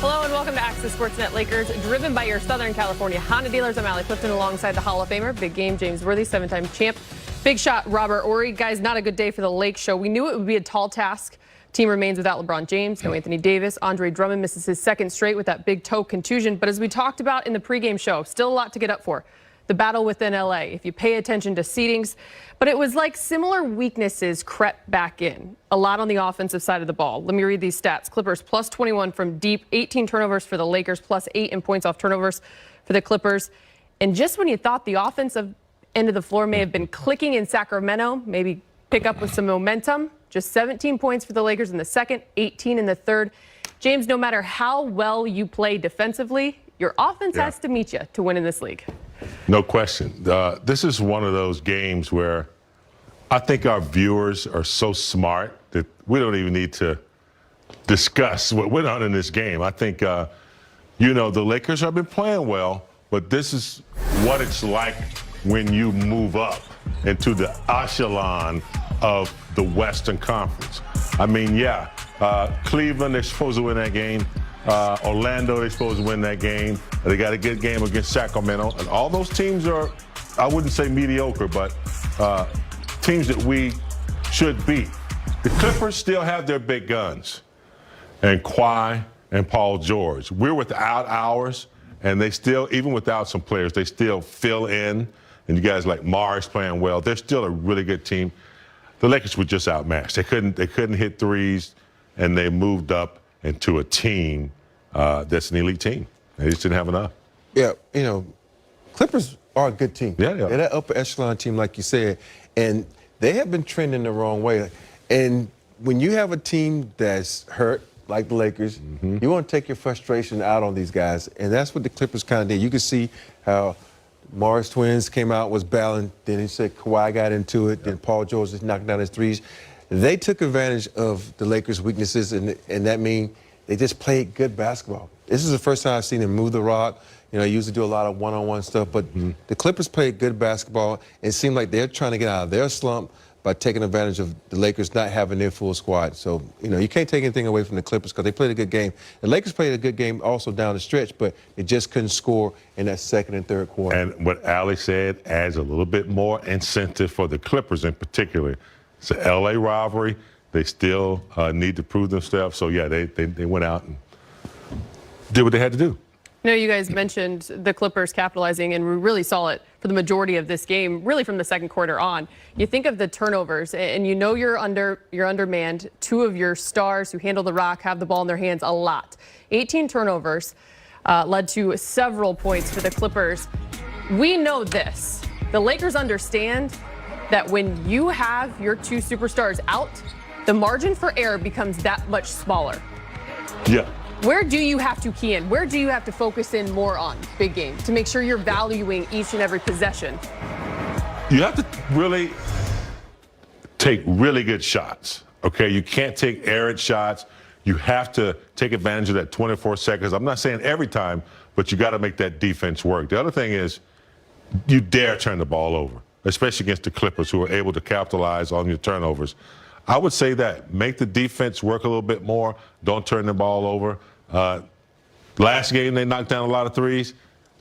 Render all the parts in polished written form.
Hello and welcome to Access Sportsnet Lakers, driven by your Southern California Honda dealers. I'm Allie Clifton alongside the Hall of Famer, big game James Worthy, 7-time champ, big shot Robert Horry. Guys, not a good day for the Lake show. We knew it would be a tall task. Team remains without LeBron James, no Anthony Davis. Andre Drummond misses his second straight with that big toe contusion. But as we talked about in the pregame show, still a lot to get up for. The battle within LA, if you pay attention to seedings. But it was like similar weaknesses crept back in. A lot on the offensive side of the ball. Let me read these stats. Clippers plus 21 from deep, 18 turnovers for the Lakers, plus 8 in points off turnovers for the Clippers. And just when you thought the offensive end of the floor may have been clicking in Sacramento, maybe pick up with some momentum, just 17 points for the Lakers in the second, 18 in the third. James, no matter how well you play defensively, your offense has to meet you to win in this league. No question. This is one of those games where I think our viewers are so smart that we don't even need to discuss what went on in this game. I think, the Lakers have been playing well, but this is what it's like when you move up into the echelon of the Western Conference. I mean, Cleveland, they're supposed to win that game. Orlando, they're supposed to win that game. They got a good game against Sacramento. And all those teams are, I wouldn't say mediocre, but teams that we should beat. The Clippers still have their big guns, and Kawhi and Paul George. We're without ours, and they still, even without some players, they still fill in. And you guys like Mars playing well. They're still a really good team. The Lakers were just outmatched. They couldn't hit threes, and they moved up into a team that's an elite team. They just didn't have enough. Yeah, Clippers are a good team. Yeah. They're that upper echelon team, like you said, and they have been trending the wrong way. And when you have a team that's hurt, like the Lakers, you want to take your frustration out on these guys, and that's what the Clippers kind of did. You can see how Mars twins came out, was battling, then he said Kawhi got into it, then Paul George just knocked down his threes. They took advantage of the Lakers' weaknesses, and that means they just played good basketball. This is the first time I've seen them move the rock. They usually do a lot of one-on-one stuff, but the Clippers played good basketball. It seemed like they're trying to get out of their slump by taking advantage of the Lakers not having their full squad. So, you can't take anything away from the Clippers because they played a good game. The Lakers played a good game also down the stretch, but they just couldn't score in that second and third quarter. And what Allie said adds a little bit more incentive for the Clippers in particular. It's an L.A. rivalry. They still need to prove themselves. So, they went out and did what they had to do. You guys mentioned the Clippers capitalizing, and we really saw it for the majority of this game, really from the second quarter on. You think of the turnovers, and you're undermanned. Two of your stars who handle the rock have the ball in their hands a lot. 18 turnovers led to several points for the Clippers. We know this. The Lakers understand that when you have your two superstars out, the margin for error becomes that much smaller. Yeah. Where do you have to key in? Where do you have to focus in more on big game to make sure you're valuing each and every possession? You have to really take really good shots, okay? You can't take errant shots. You have to take advantage of that 24 seconds. I'm not saying every time, but you got to make that defense work. The other thing is you dare turn the ball over, especially against the Clippers, who are able to capitalize on your turnovers. I would say that. Make the defense work a little bit more. Don't turn the ball over. Last game, they knocked down a lot of threes.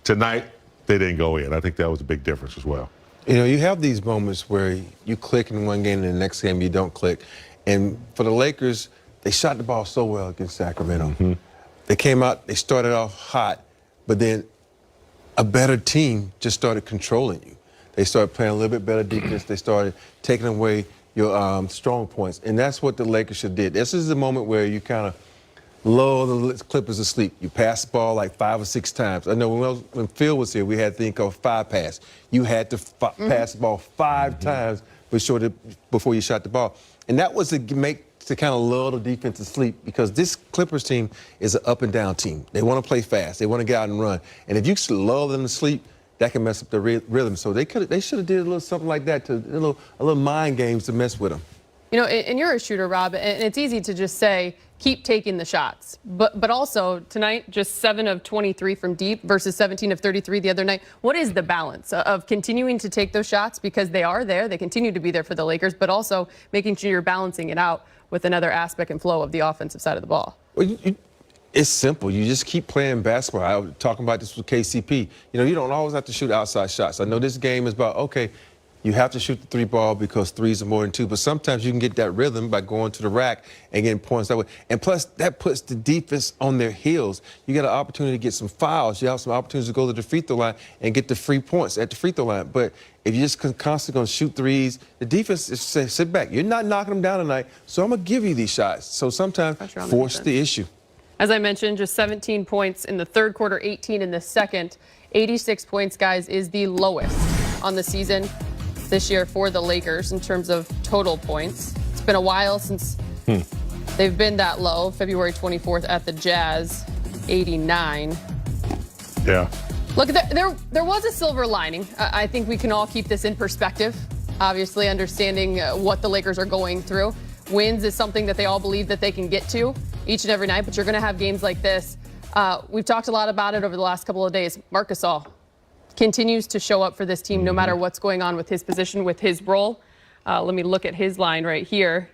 Tonight, they didn't go in. I think that was a big difference as well. You have these moments where you click in one game and the next game you don't click. And for the Lakers, they shot the ball so well against Sacramento. They came out, they started off hot, but then a better team just started controlling you. They started playing a little bit better defense. They started taking away your strong points. And that's what the Lakers should did. This is the moment where you kind of lull the Clippers asleep. You pass the ball like 5 or 6 times. I know when Phil was here, we had a thing called 5 pass. You had to pass the ball 5 times before you shot the ball. And that was to kind of lull the defense to sleep, because this Clippers team is an up and down team. They want to play fast. They want to get out and run. And if you lull them to sleep, that can mess up the rhythm. So they should have did a little something like that, a little mind games to mess with them. And you're a shooter, Rob, and it's easy to just say, keep taking the shots. But also, tonight, just 7 of 23 from deep versus 17 of 33 the other night. What is the balance of continuing to take those shots, because they are there, they continue to be there for the Lakers, but also making sure you're balancing it out with another aspect and flow of the offensive side of the ball? Well, It's simple. You just keep playing basketball. I was talking about this with KCP. You know, you don't always have to shoot outside shots. I know this game is about, okay, you have to shoot the 3 ball because 3s are more than 2, but sometimes you can get that rhythm by going to the rack and getting points that way. And plus, that puts the defense on their heels. You get an opportunity to get some fouls. You have some opportunities to go to the free throw line and get the free points at the free throw line. But if you're just constantly going to shoot 3s, the defense is say, sit back. You're not knocking them down tonight, so I'm going to give you these shots. So sometimes force the issue. As I mentioned, just 17 points in the third quarter, 18 in the second. 86 points, guys, is the lowest on the season this year for the Lakers in terms of total points. It's been a while since they've been that low. February 24th at the Jazz, 89. Yeah. Look, there was a silver lining. I think we can all keep this in perspective. Obviously, understanding what the Lakers are going through. Wins is something that they all believe that they can get to each and every night, but you're going to have games like this. We've talked a lot about it over the last couple of days. Marc Gasol continues to show up for this team no matter what's going on with his position, with his role. Let me look at his line right here.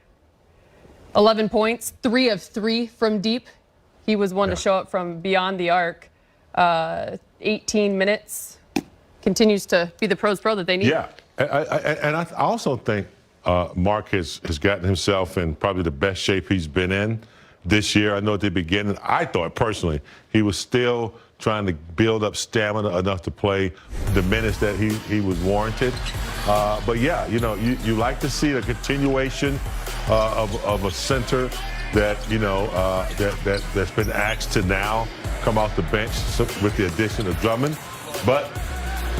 11 points, 3 of 3 from deep. He was one to show up from beyond the arc. 18 minutes. Continues to be the pros pro that they need. Yeah, and I also think Marc has gotten himself in probably the best shape he's been in this year. I know at the beginning, I thought personally he was still trying to build up stamina enough to play the minutes that he was warranted. But yeah, you know, you like to see a continuation of a center that, you know, that's been asked to now come off the bench with the addition of Drummond. But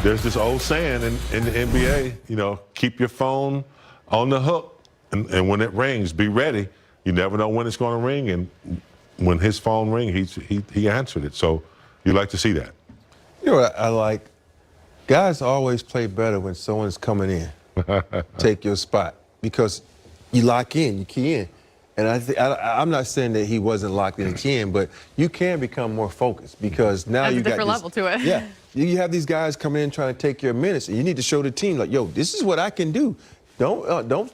there's this old saying in the NBA, you know, keep your phone on the hook, and when it rings, be ready. You never know when it's going to ring, and when his phone rings, he answered it. So you like to see that. You know what I like? Guys always play better when someone's coming in, take your spot, because you lock in, you key in. And I'm not saying that he wasn't locked in and key in, but you can become more focused because now you got different level to it. Yeah, you have these guys coming in trying to take your minutes, and you need to show the team like, yo, this is what I can do. Don't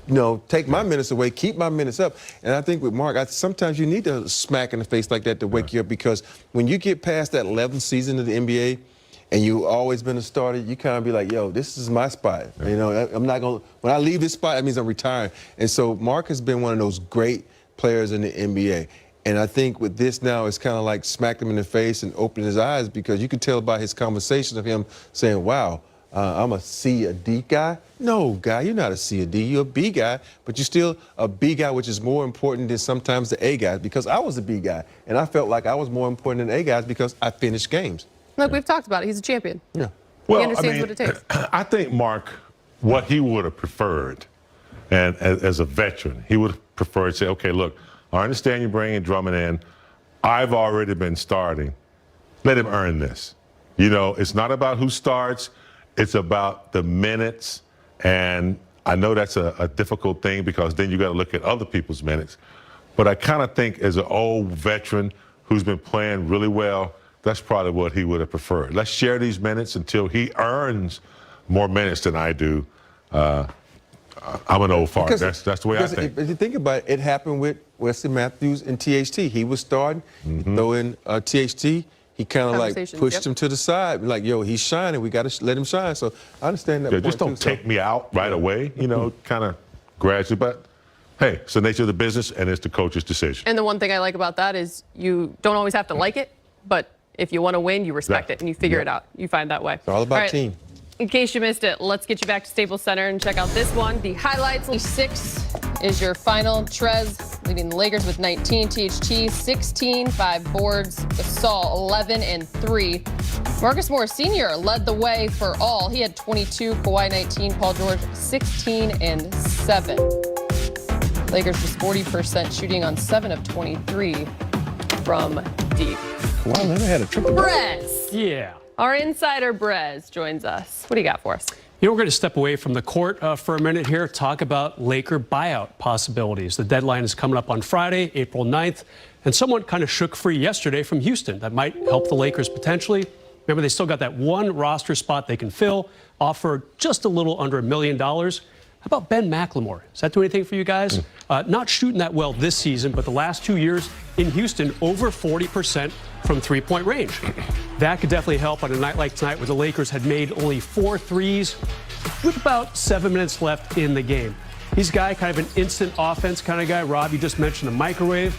you know, take my minutes away, keep my minutes up. And I think with Marc, sometimes you need to smack in the face like that to wake you up, because when you get past that 11th season of the NBA and you've always been a starter, you kind of be like, yo, this is my spot. You know, I'm not going to, when I leave this spot, that means I'm retiring. And so Marc has been one of those great players in the NBA. And I think with this now, it's kind of like smack him in the face and open his eyes, because you can tell by his conversations of him saying, wow, I'm a C, a D guy. No, guy, you're not a C or D. You're a B guy, but you're still a B guy, which is more important than sometimes the A guys, because I was a B guy, and I felt like I was more important than A guys because I finished games. Look, we've talked about it. He's a champion. Yeah. Well, he understands what it takes. I think Marc, what he would have preferred, and as a veteran, he would have preferred to say, okay, look, I understand you're bringing Drummond in. I've already been starting. Let him earn this. You know, it's not about who starts. It's about the minutes, and I know that's a difficult thing because then you got to look at other people's minutes. But I kind of think as an old veteran who's been playing really well, that's probably what he would have preferred. Let's share these minutes until he earns more minutes than I do. I'm an old fart. That's the way I think. If you think about it, it happened with Wesley Matthews and THT. He was starting, throw in THT. He kind of like pushed him to the side, like, yo, he's shining. We got to let him shine. So I understand that. Yeah, just don't take me out right away, you know, kind of gradually. But hey, it's the nature of the business, and it's the coach's decision. And the one thing I like about that is you don't always have to like it, but if you want to win, you respect it and you figure it out. You find that way. It's all about team. In case you missed it, let's get you back to Staples Center and check out this one. The highlights. 6 is your final. Trez leading the Lakers with 19. THT 16, 5 boards. Gasol 11 and 3. Marcus Morris Sr. led the way for all. He had 22. Kawhi 19. Paul George 16 and 7. Lakers just 40% shooting on 7 of 23 from deep. Wow, never had a triple. Brez. Yeah. Our insider Brez joins us. What do you got for us? You know, we're going to step away from the court for a minute here, talk about Laker buyout possibilities. The deadline is coming up on Friday, April 9th, and someone kind of shook free yesterday from Houston that might help the Lakers potentially. Remember, they still got that one roster spot they can fill, offer just a little under $1 million. How about Ben McLemore? Does that do anything for you guys? Not shooting that well this season, but the last 2 years in Houston, over 40% from three-point range. That could definitely help on a night like tonight where the Lakers had made only 4 threes with about 7 minutes left in the game. He's a guy, kind of an instant offense kind of guy. Rob, you just mentioned the microwave.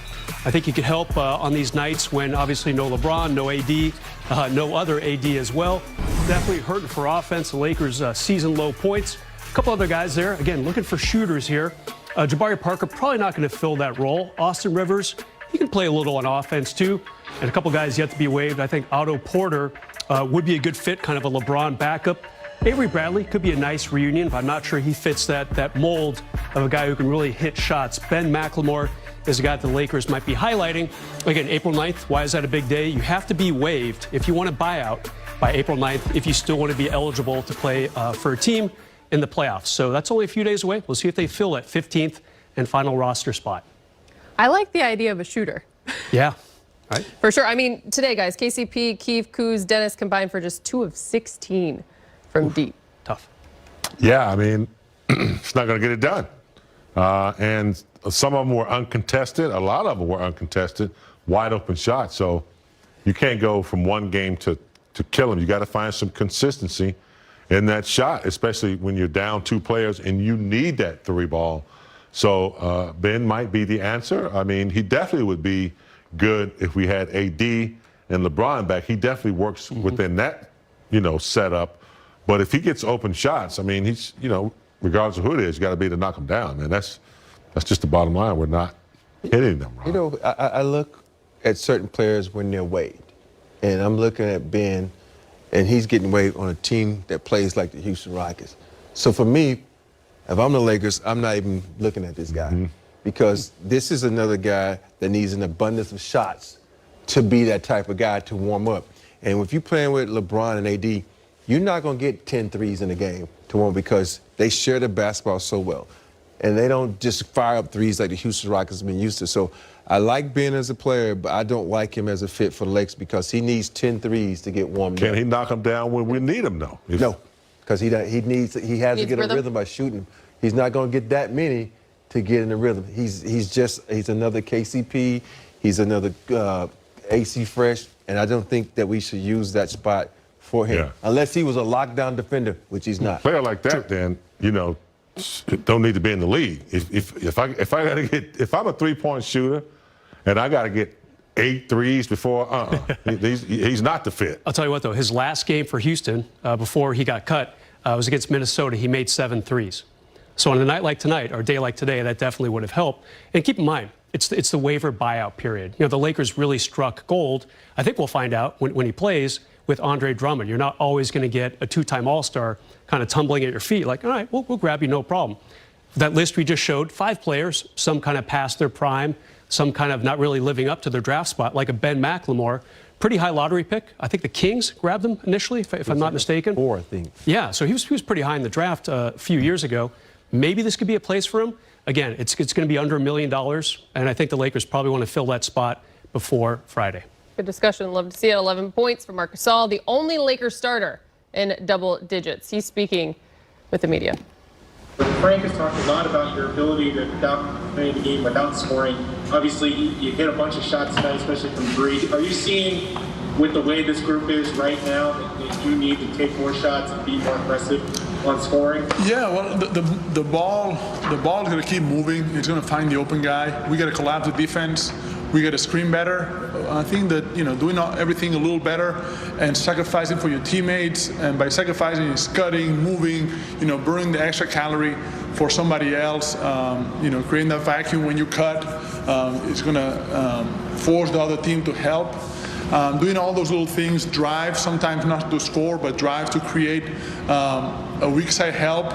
I think he could help on these nights when obviously no LeBron, no AD, no other AD as well. Definitely hurting for offense. The Lakers season low points. A couple other guys there. Again, looking for shooters here. Jabari Parker probably not going to fill that role. Austin Rivers, he can play a little on offense too. And a couple guys yet to be waived. I think Otto Porter would be a good fit, kind of a LeBron backup. Avery Bradley could be a nice reunion, but I'm not sure he fits that mold of a guy who can really hit shots. Ben McLemore is a guy that the Lakers might be highlighting. Again, April 9th, why is that a big day? You have to be waived if you want to buy out by April 9th if you still want to be eligible to play for a team in the playoffs. So that's only a few days away. We'll see if they fill that 15th and final roster spot. I like the idea of a shooter. Yeah. Right. For sure. I mean, today, guys, KCP, Keith, Kuz, Dennis combined for just 2 of 16 from deep. Tough. Yeah, I mean, it's not going to get it done. And some of them were uncontested. A lot of them were uncontested, wide open shots. So you can't go from one game to kill them. You got to find some consistency in that shot, especially when you're down 2 players and you need that 3 ball. So Ben might be the answer. I mean, he definitely would be good if we had AD and LeBron back. He definitely works within that, setup. But if he gets open shots, I mean, he's, regardless of who it is, you got to be to knock him down, man. That's just the bottom line. We're not hitting them, Rob. I look at certain players when they're waived, and I'm looking at Ben, and he's getting waived on a team that plays like the Houston Rockets. So for me, if I'm the Lakers, I'm not even looking at this guy because this is another guy that needs an abundance of shots to be that type of guy to warm up. And if you're playing with LeBron and AD, you're not going to get 10 threes in a game to warm because they share the basketball so well. And they don't just fire up threes like the Houston Rockets have been used to. So I like Ben as a player, but I don't like him as a fit for the Lakers because he needs 10 threes to get warmed up. Can he knock them down when we need him, though? No, because he has to get a rhythm by shooting. He's not going to get that many to get in the rhythm. He's another KCP. He's another AC Fresh, and I don't think that we should use that spot for him unless he was a lockdown defender, which he's not. A player like that, then don't need to be in the league. If I'm a 3-point shooter, and I got to get 8 threes before, he's not the fit. I'll tell you what, though, his last game for Houston before he got cut was against Minnesota. He made 7 threes. So on a night like tonight or a day like today, that definitely would have helped. And keep in mind, it's the waiver buyout period. The Lakers really struck gold. I think we'll find out when he plays with Andre Drummond. You're not always going to get a 2-time All-Star kind of tumbling at your feet like, all right, we'll grab you, no problem. That list we just showed, 5 players, some kind of past their prime, some kind of not really living up to their draft spot, like a Ben McLemore. Pretty high lottery pick. I think the Kings grabbed him initially, if I'm not mistaken. 4, I think. Yeah, so he was pretty high in the draft a few years ago. Maybe this could be a place for him. Again, it's going to be under $1 million, and I think the Lakers probably want to fill that spot before Friday. Good discussion. Love to see it. 11 points for Marc Gasol, the only Lakers starter in double digits. He's speaking with the media. Frank has talked a lot about your ability to play the game without scoring. Obviously, you hit a bunch of shots tonight, especially from 3. Are you seeing, with the way this group is right now, that you need to take more shots and be more aggressive on scoring? Yeah, well, the ball is going to keep moving. It's going to find the open guy. We got to collapse the defense. We got to screen better. I think that doing everything a little better and sacrificing for your teammates, and by sacrificing is cutting, moving, burning the extra calorie for somebody else. Creating that vacuum when you cut. It's going to force the other team to help. Doing all those little things, drive, sometimes not to score, but drive to create a weak side help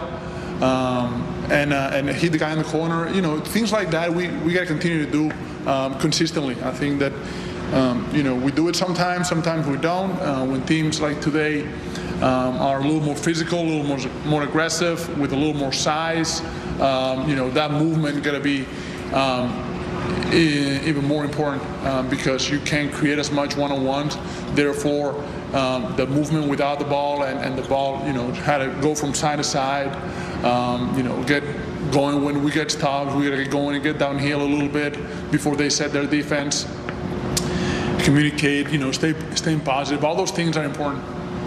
and hit the guy in the corner. Things like that we got to continue to do consistently. I think that we do it sometimes we don't. When teams like today are a little more physical, a little more aggressive, with a little more size, that movement got to be even more important because you can't create as much one-on-ones. Therefore, the movement without the ball, and the ball, had to go from side to side, get going when we get stopped. We got to get going and get downhill a little bit before they set their defense. Communicate, staying positive. All those things are important.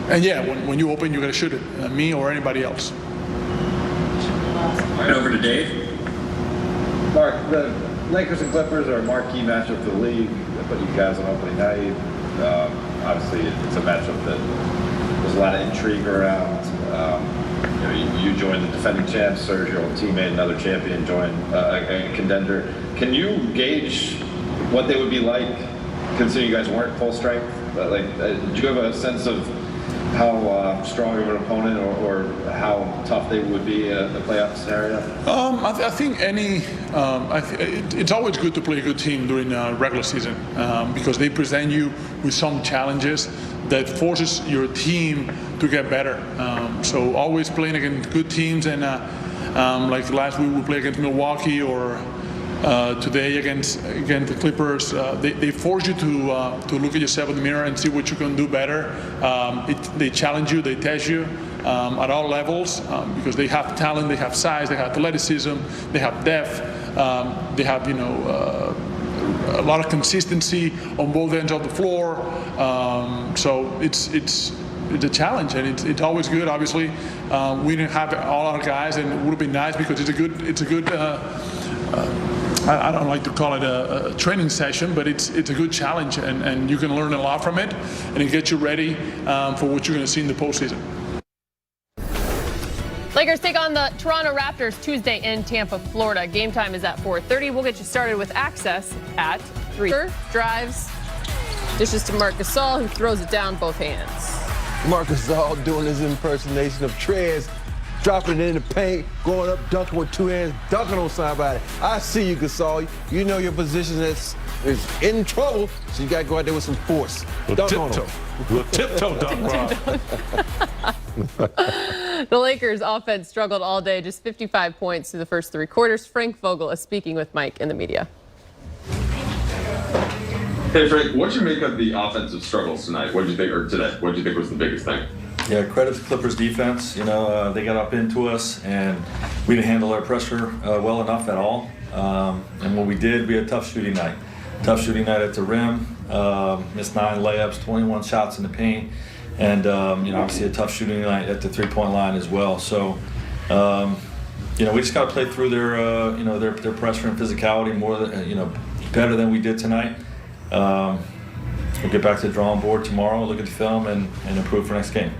And yeah, when you open, you got to shoot it, me or anybody else. Right over to Dave. Mark, the Lakers and Clippers are a marquee matchup for the league. They put you guys on opening night. Obviously, it's a matchup that there's a lot of intrigue around. You joined the defending champs, Serge, your old teammate, another champion, joined a contender. Can you gauge what they would be like, considering you guys weren't full strength? Did you have a sense of how strong of an opponent or how tough they would be in a playoff scenario? I think it's always good to play a good team during regular season because they present you with some challenges that forces your team to get better. So always playing against good teams, and like last week we played against Milwaukee, or today against the Clippers, they force you to look at yourself in the mirror and see what you can do better. They challenge you, they test you at all levels because they have talent, they have size, they have athleticism, they have depth, they have a lot of consistency on both ends of the floor. So it's a challenge, and it's always good. Obviously, we didn't have all our guys, and it would have been nice because it's a good. I don't like to call it a training session, but it's a good challenge, and you can learn a lot from it, and it gets you ready for what you're going to see in the postseason. Lakers take on the Toronto Raptors Tuesday in Tampa, Florida. Game time is at 4:30. We'll get you started with access at 3. Drives, dishes to Marc Gasol, who throws it down both hands. Marc Gasol doing his impersonation of Trez, dropping it in the paint, going up, dunking with 2 hands, dunking on somebody. I see you, Gasol. You know your position is in trouble, so you got to go out there with some force. Dunk on him. Little tiptoe dunk, Rob. The Lakers offense struggled all day, just 55 points through the first 3 quarters. Frank Vogel is speaking with Mike in the media. Hey Frank, what'd you make of the offensive struggles tonight? What did you think, or today? What did you think was the biggest thing? Yeah, credit to Clippers defense. They got up into us, and we didn't handle our pressure well enough at all. And when we did, we had a tough shooting night. Tough shooting night at the rim. Missed 9 layups, 21 shots in the paint, and obviously a tough shooting night at the 3-point line as well. So, we just got to play through their pressure and physicality more than better than we did tonight. We'll get back to the drawing board tomorrow, look at the film, and improve for next game.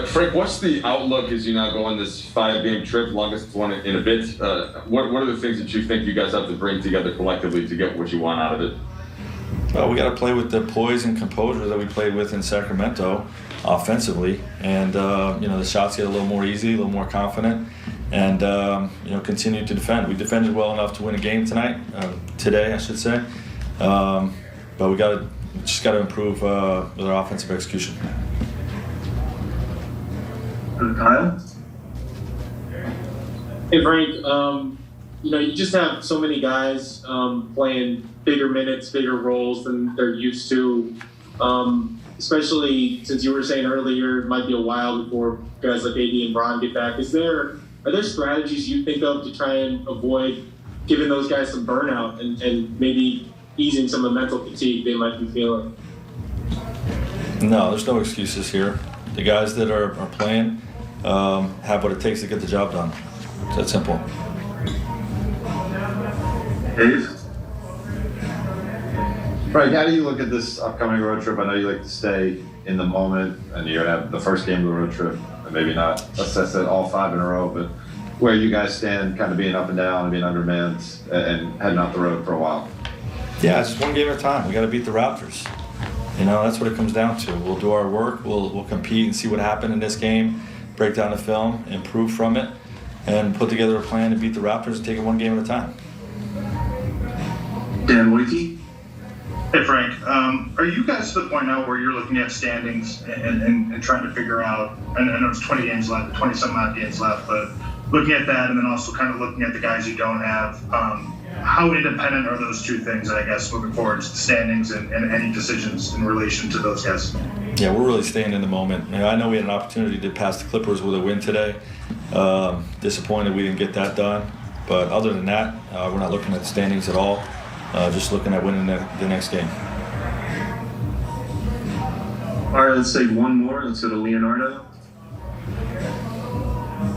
Frank, what's the outlook as you now go on this 5-game trip, longest one in a bit? What are the things that you think you guys have to bring together collectively to get what you want out of it? Well, we got to play with the poise and composure that we played with in Sacramento offensively, and the shots get a little more easy, a little more confident, and continue to defend. We defended well enough to win a game today, I should say. But we just got to improve with our offensive execution. Kyle? Hey Frank, you just have so many guys playing bigger minutes, bigger roles than they're used to. Especially since you were saying earlier, it might be a while before guys like AD and Bron get back. Are there strategies you think of to try and avoid giving those guys some burnout and maybe easing some of the mental fatigue they might be feeling? No, there's no excuses here. The guys that are playing have what it takes to get the job done. It's that simple. Dave? Frank, how do you look at this upcoming road trip? I know you like to stay in the moment, and you're going to have the first game of the road trip, and maybe not assess it all 5 in a row, but where you guys stand kind of being up and down and being undermanned and heading out the road for a while. Yeah, it's just one game at a time. We got to beat the Raptors. That's what it comes down to. We'll do our work. We'll compete and see what happened in this game, break down the film, improve from it, and put together a plan to beat the Raptors and take it one game at a time. Dan Wiki? Hey Frank, are you guys to the point now where you're looking at standings and trying to figure out, and I know it's 20 games left, 20 some odd games left, but looking at that and then also kind of looking at the guys you don't have, how independent are those two things, I guess, moving forward, standings and any decisions in relation to those guys? Yeah, we're really staying in the moment. I know we had an opportunity to pass the Clippers with a win today. Disappointed we didn't get that done. But other than that, we're not looking at the standings at all. Just looking at winning the next game. All right, let's take one more. Let's go to Leonardo.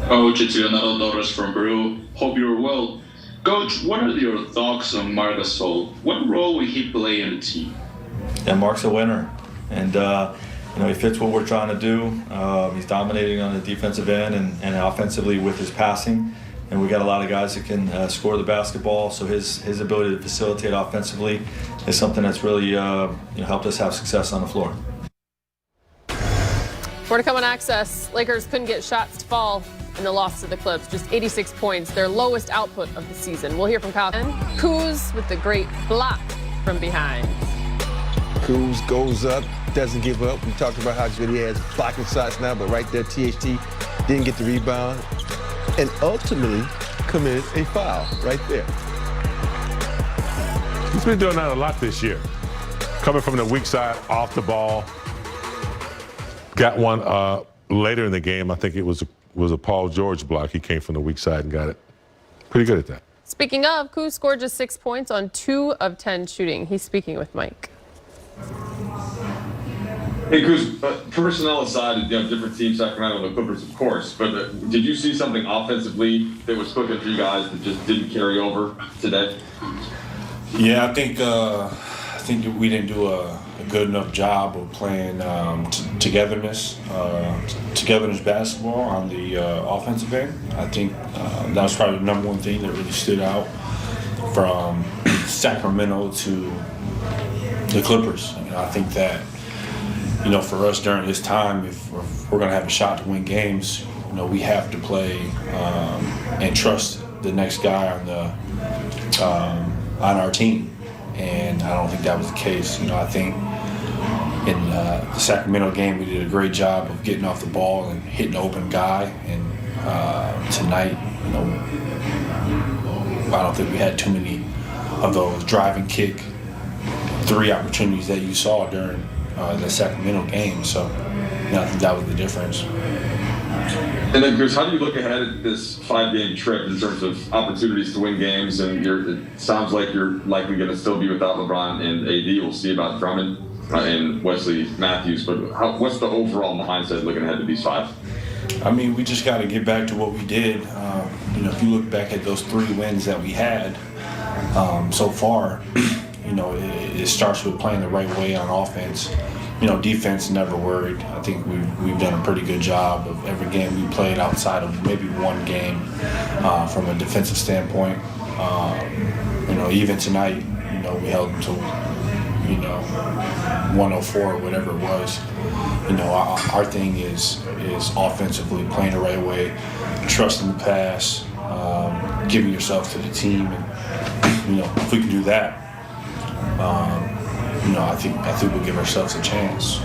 Coach, it's Leonardo Torres from Peru. Hope you're well. Coach, what are your thoughts on Marc Gasol? What role will he play in the team? Yeah, Mark's a winner, and he fits what we're trying to do. He's dominating on the defensive end and offensively with his passing. And we got a lot of guys that can score the basketball, so his ability to facilitate offensively is something that's really helped us have success on the floor. More to come on Access. Lakers couldn't get shots to fall in the loss to the Clips. Just 86 points, their lowest output of the season. We'll hear from Kyle. Kuz with the great block from behind. Kuz goes up, doesn't give up. We talked about how good he has blocking shots now, but right there, THT didn't get the rebound and ultimately committed a foul right there. He's been doing that a lot this year. Coming from the weak side, off the ball. Got one later in the game. I think it was a Paul George block. He came from the weak side and got it. Pretty good at that. Speaking of, Kuz scored just 6 points on 2 of 10 shooting. He's speaking with Mike. Hey, Kuz, personnel aside, different teams, Sacramento and the Clippers, of course, but did you see something offensively that was clicking for you guys that just didn't carry over today? Yeah, I think we didn't do a good enough job of playing togetherness basketball on the offensive end. I think that was probably the number one thing that really stood out from Sacramento to the Clippers. I think that, for us during this time, if we're going to have a shot to win games, we have to play and trust the next guy on our team. And I don't think that was the case. I think in the Sacramento game, we did a great job of getting off the ball and hitting the open guy. And tonight, I don't think we had too many of those driving kick 3 opportunities that you saw during the Sacramento game. So I think that was the difference. And then, Chris, how do you look ahead at this 5-game trip in terms of opportunities to win games? And it sounds like you're likely going to still be without LeBron and AD. We'll see about Drummond and Wesley Matthews. But what's the overall mindset looking ahead to these 5? I mean, we just got to get back to what we did. If you look back at those 3 wins that we had so far, it starts with playing the right way on offense. Defense never worried. I think we've done a pretty good job of every game we played outside of maybe one game from a defensive standpoint. Even tonight, we held them to 104 or whatever it was. Our thing is offensively playing the right way, trusting the pass, giving yourself to the team, and if we can do that. I think we'll give ourselves a chance.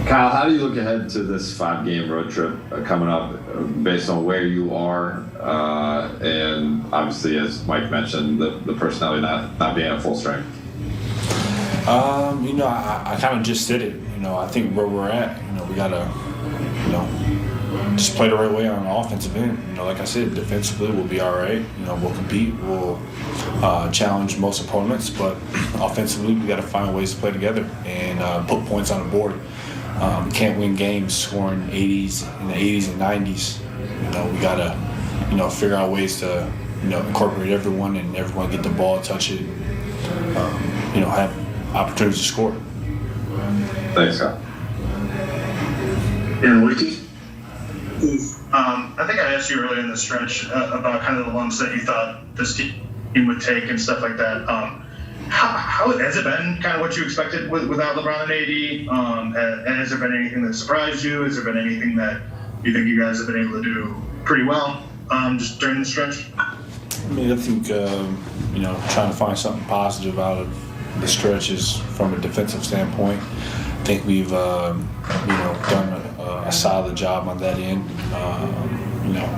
Kyle, how do you look ahead to this 5-game road trip coming up based on where you are? And obviously, as Mike mentioned, the personality not being at full strength. I kind of just did it. I think where we're at, we got to, just play the right way on the offensive end. Like I said, defensively we'll be all right. We'll compete. We'll challenge most opponents, but offensively we got to find ways to play together and put points on the board. Can't win games scoring 80s in the 80s and 90s. We got to, figure out ways to, incorporate everyone and everyone get the ball, touch it, have opportunities to score. Thanks, Kyle. And Luigi? I think I asked you earlier in the stretch about kind of the lumps that you thought this team would take and stuff like that. How has it been kind of what you expected without LeBron and AD? And has there been anything that surprised you? Has there been anything that you think you guys have been able to do pretty well just during the stretch? I think, trying to find something positive out of the stretches from a defensive standpoint. I think we've, done a solid job on that end.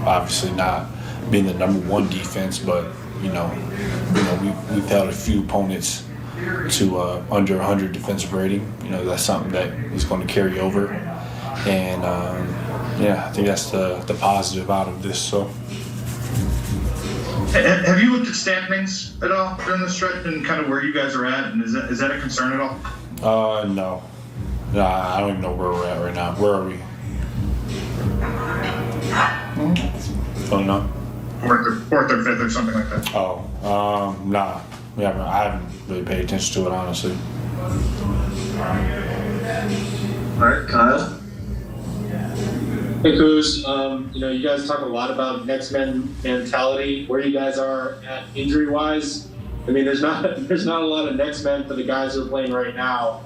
obviously not being the #1 defense, but we've held a few opponents to under 100 defensive rating. That's something that is going to carry over, and I think that's the positive out of this. So. Have you looked at standings at all during the stretch and kind of where you guys are at, and is that a concern at all? No. I don't even know where we're at right now. Where are we? Don't know. Fourth or fifth or something like that. Oh, nah. I haven't really paid attention to it, honestly. All right, Kyle. Hey, Kuz, you guys talk a lot about next man mentality, where you guys are at injury-wise. I mean, there's not a lot of next men for the guys who are playing right now.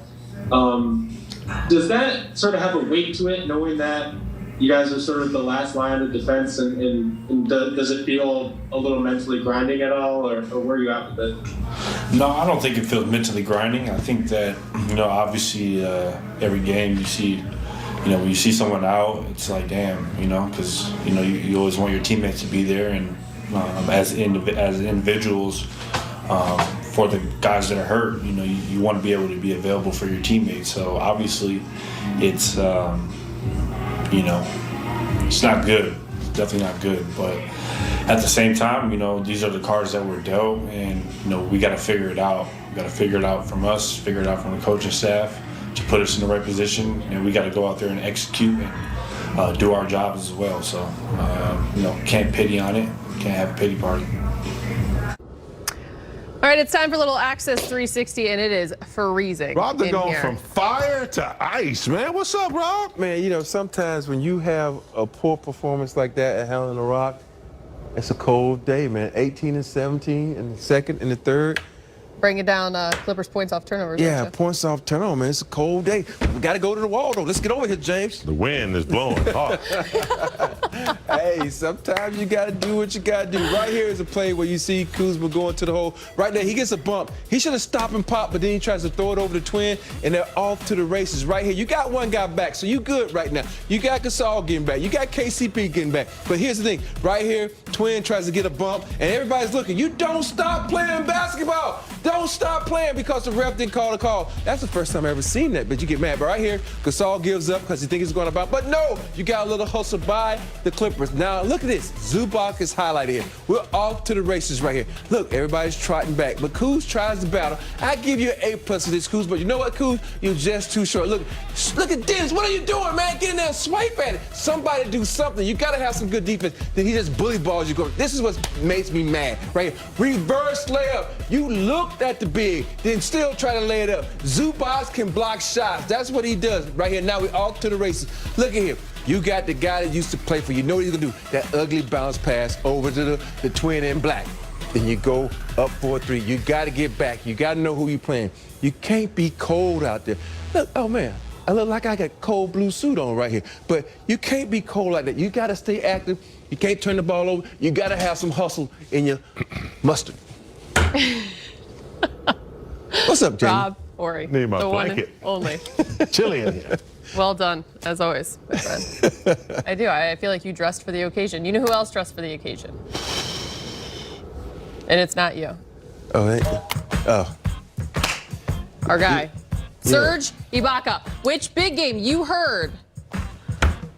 Does that sort of have a weight to it, knowing that you guys are sort of the last line of defense, and does it feel a little mentally grinding at all, or where are you at with it? No, I don't think it feels mentally grinding. I think that, obviously every game you see, when you see someone out, it's like, damn, because, you always want your teammates to be there, and as individuals, for the guys that are hurt, you want to be able to be available for your teammates. So obviously it's, it's not good. It's definitely not good. But at the same time, these are the cards that we're dealt, and, we got to figure it out. We got to figure it out from us, figure it out from the coaching staff to put us in the right position, and we got to go out there and execute and do our jobs as well. So, can't pity on it. Can't have a pity party. All right, it's time for a little Access 360, and it is freezing. Rob, they're going here. from fire to ice, man. What's up, Rob? Man, sometimes when you have a poor performance like that at Helen the Rock, it's a cold day, man. 18 and 17 in the second and the third. Bringing down Clippers points off turnovers. Yeah, points off turnover, man. It's a cold day. We got to go to the wall, though. Let's get over here, James. The wind is blowing hard. Hey, sometimes you got to do what you got to do. Right here is a play where you see Kuzma going to the hole. Right there, he gets a bump. He should have stopped and popped, but then he tries to throw it over the Twin, and they're off to the races. Right here, you got one guy back, so you good right now. You got Gasol getting back. You got KCP getting back. But here's the thing. Right here, Twin tries to get a bump, and everybody's looking. You don't stop playing basketball. Don't stop playing because the ref didn't call the call. That's the first time I've ever seen that, but you get mad. But right here, Gasol gives up because he thinks he's going to bounce. But no, you got a little hustle by the Clippers. Now, look at this. Zubac is highlighted here. We're off to the races right here. Look, everybody's trotting back. But Kuz tries to battle. I give you an A+ for this, Kuz, but you know what, Kuz? You're just too short. Look at Dennis. What are you doing, man? Get in there and swipe at it. Somebody do something. You got to have some good defense. Then he just bully balls you. This is what makes me mad, right here. Reverse layup. You looked at the big, then still try to lay it up. Zubac can block shots. That's what he does right here. Now we're off to the races. Look at him. You got the guy that used to play for you. Know what he's going to do? That ugly bounce pass over to the Twin in black. Then you go up 4-3. You got to get back. You got to know who you're playing. You can't be cold out there. Look, oh, man. I look like I got cold blue suit on right here. But you can't be cold like that. You got to stay active. You can't turn the ball over. You got to have some hustle in your mustard. What's up, Jamie? Rob, Ori. Need my the blanket. One and only. Chilly in here. Well done, as always, my friend. I do. I feel like you dressed for the occasion. You know who else dressed for the occasion? And it's not you. Oh. Our guy, Serge Ibaka. Which big game you heard?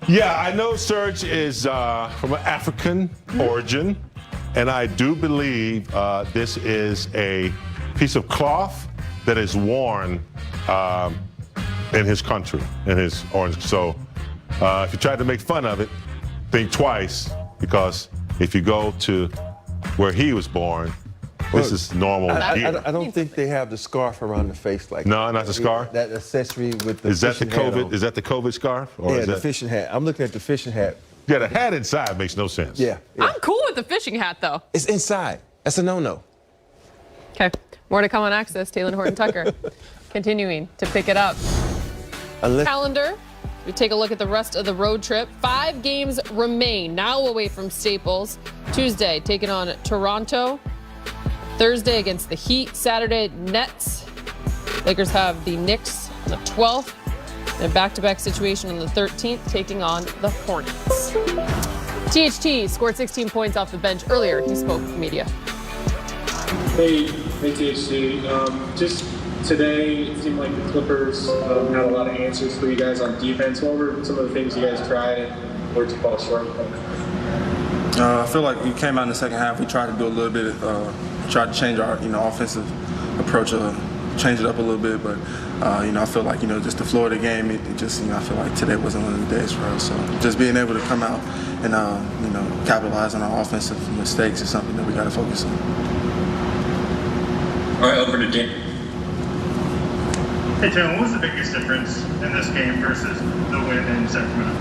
Yeah, I know Serge is from an African origin, and I do believe this is a piece of cloth that is worn in his country, in his origin. So if you try to make fun of it, think twice, because if you go to where he was born, this is normal. I don't think they have the scarf around the face like that. No, not the scarf? That accessory with the Is that the fishing hat COVID? on. Is that the COVID scarf? Or Yeah, is the that, fishing hat. I'm looking at the fishing hat. yeah, the hat inside makes no sense. Yeah. I'm cool with the fishing hat, though. It's inside. That's a no-no. Okay, more to come on Access. Taylor Horton-Tucker continuing to pick it up. Calendar. We take a look at the rest of the road trip. 5 games remain now away from Staples. Tuesday, taking on Toronto. Thursday against the Heat. Saturday, Nets. Lakers have the Knicks on the 12th. And a back-to-back situation on the 13th, taking on the Hornets. THT scored 16 points off the bench earlier. He spoke to media. Hey, THT. Just today, it seemed like the Clippers had a lot of answers for you guys on defense. What were some of the things you guys tried and where did you fall short? I feel like we came out in the second half. We tried to do a little bit, tried to change our offensive approach, change it up a little bit. But I feel like just the flow of the game. It just I feel like today wasn't one of the days for us. So just being able to come out and capitalize on our offensive mistakes is something that we got to focus on. All right, over to Dan. Hey Tim, what was the biggest difference in this game versus the win in Sacramento?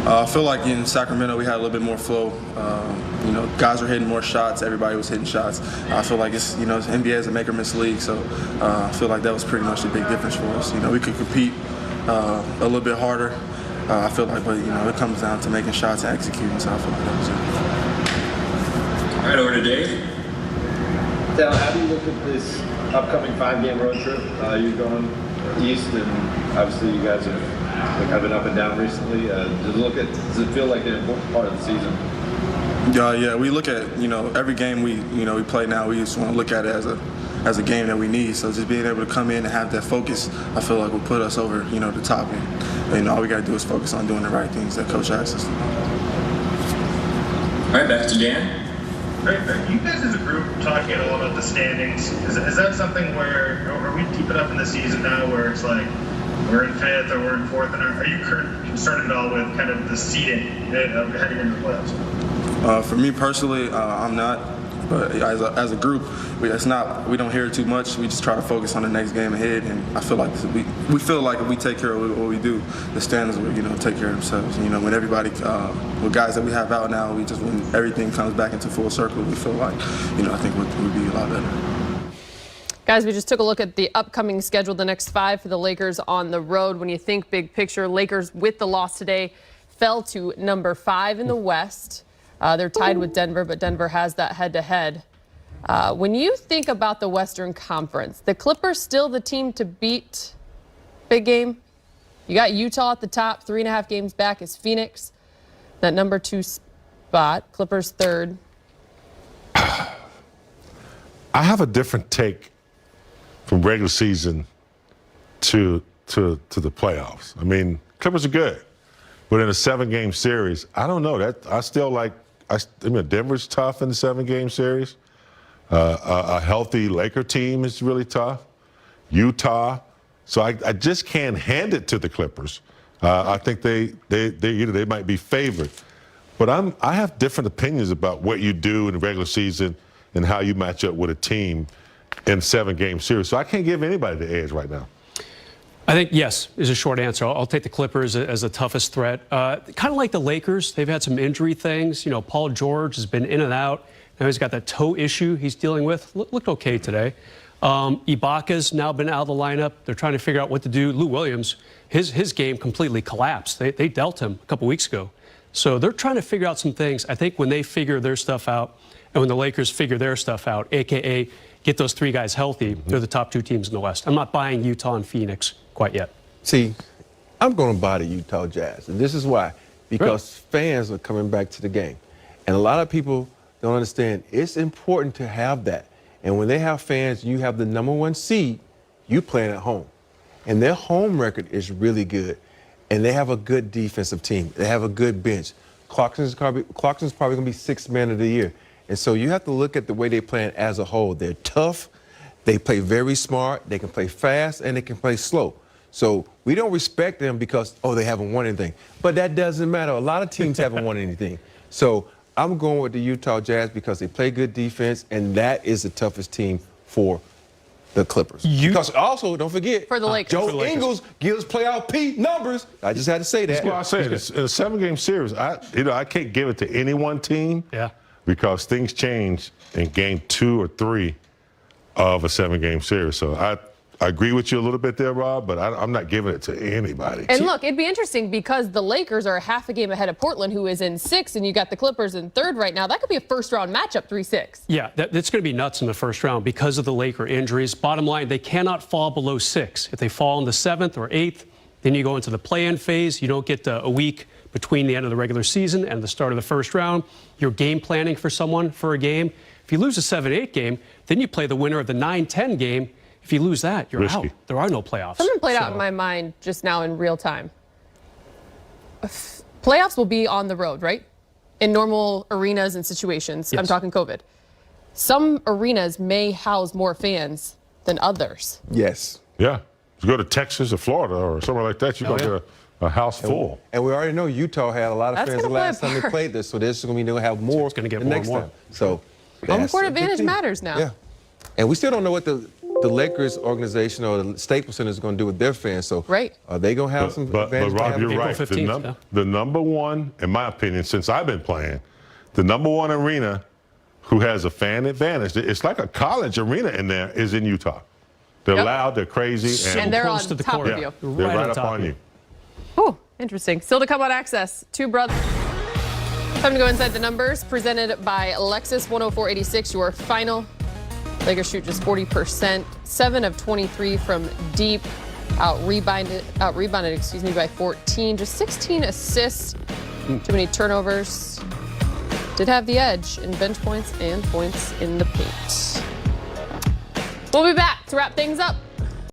I feel like in Sacramento we had a little bit more flow. Guys were hitting more shots. Everybody was hitting shots. I feel like it's NBA is a make or miss league, so I feel like that was pretty much the big difference for us. We could compete a little bit harder. I feel like, but it comes down to making shots and executing. So I feel like that was it. All right, over to Dave. Dale, how do you look at this upcoming 5-game road trip? You're going east, and obviously you guys have kind of been up and down recently. Does it feel like an important part of the season? Yeah, we look at every game we play now. We just want to look at it as a game that we need. So just being able to come in and have that focus, I feel like will put us over the top. And all we got to do is focus on doing the right things that Coach asks us to do. All right, back to Dan. Are you guys as a group talking at all about the standings? Is that something where, are we deep enough in the season now where it's like we're in 5th or we're in 4th? And are you concerned at all with kind of the seeding heading into the playoffs? For me personally, I'm not. But as a group, we don't hear it too much. We just try to focus on the next game ahead, and I feel like we feel like if we take care of what we do, the standards will take care of themselves. When everybody, with guys that we have out now, when everything comes back into full circle, we feel like I think we'll be a lot better. Guys, we just took a look at the upcoming schedule, the next 5 for the Lakers on the road. When you think big picture, Lakers with the loss today fell to number 5 in the West. They're tied with Denver, but Denver has that head-to-head. When you think about the Western Conference, the Clippers still the team to beat. Big game. You got Utah at the top, 3.5 games back is Phoenix. That number 2 spot, Clippers 3rd. I have a different take from regular season to the playoffs. I mean, Clippers are good, but in a 7-game series, I don't know. I still like. I mean, Denver's tough in the 7-game series. A healthy Laker team is really tough. Utah. So I just can't hand it to the Clippers. I think they might be favored. But I have different opinions about what you do in the regular season and how you match up with a team in a 7-game series. So I can't give anybody the edge right now. I think yes is a short answer. I'll take the Clippers as the toughest threat. Kind of like the Lakers, they've had some injury things. Paul George has been in and out. Now he's got that toe issue he's dealing with. Looked okay today. Ibaka's now been out of the lineup. They're trying to figure out what to do. Lou Williams, his game completely collapsed. They dealt him a couple weeks ago. So they're trying to figure out some things. I think when they figure their stuff out and when the Lakers figure their stuff out, a.k.a. get those 3 guys healthy, they're the top 2 teams in the West. I'm not buying Utah and Phoenix quite yet. See, I'm going to buy the Utah Jazz, and this is why. Because fans are coming back to the game. And a lot of people don't understand it's important to have that. And when they have fans, you have the number 1 seed, you playing at home. And their home record is really good. And they have a good defensive team. They have a good bench. Clarkson's probably going to be 6th man of the year. And so you have to look at the way they play as a whole. They're tough. They play very smart. They can play fast, and they can play slow. So we don't respect them because, they haven't won anything. But that doesn't matter. A lot of teams haven't won anything. So I'm going with the Utah Jazz because they play good defense, and that is the toughest team for the Clippers. Because also, don't forget, for the Lakers. Joe Ingles gives playoff P numbers. I just had to say that. Well, I say it's in a 7-game series. I can't give it to any one team. Yeah. Because things change in game 2 or 3 of a 7-game series. So I agree with you a little bit there, Rob, but I'm not giving it to anybody. And look, it'd be interesting because the Lakers are half a game ahead of Portland, who is in 6th, and you got the Clippers in 3rd right now. That could be a first-round matchup, 3-6. Yeah, that's going to be nuts in the first round because of the Laker injuries. Bottom line, they cannot fall below 6. If they fall in the 7th or 8th, then you go into the play-in phase. You don't get a week between the end of the regular season and the start of the first round. You're game planning for someone for a game. If you lose a 7-8 game, then you play the winner of the 9-10 game. If you lose that, you're Risky. out. There are no playoffs. Something played out in my mind just now in real time. Playoffs will be on the road, right? In normal arenas and situations. Yes. I'm talking COVID. Some arenas may house more fans than others. Yes. Yeah. You go to Texas or Florida or somewhere like that, you're going to get a house full. And we already know Utah had a lot of That's fans the gonna play last a time they part. played this, so this is going to have more. It's gonna get the more next and more. time. So Home that's court a big advantage thing. matters now. Yeah. And we still don't know what the Lakers organization or the Staples Center is going to do with their fans. So Right. are they going to have some But advantage? Rob, you're April right. 15th, The number one, in my opinion, since I've been playing, the number one arena who has a fan advantage, it's like a college arena in there, is in Utah. They're Yep. loud, they're crazy, And they're close on to the top court. of you. they're Right right on up top on of you. Oh, interesting. Still to come on Access. Two brothers. Time to go inside the numbers. Presented by Lexus 104.86. Your final. Lakers shoot just 40%. 7 of 23 from deep. Out rebounded by 14. Just 16 assists. Too many turnovers. Did have the edge in bench points and points in the paint. We'll be back to wrap things up.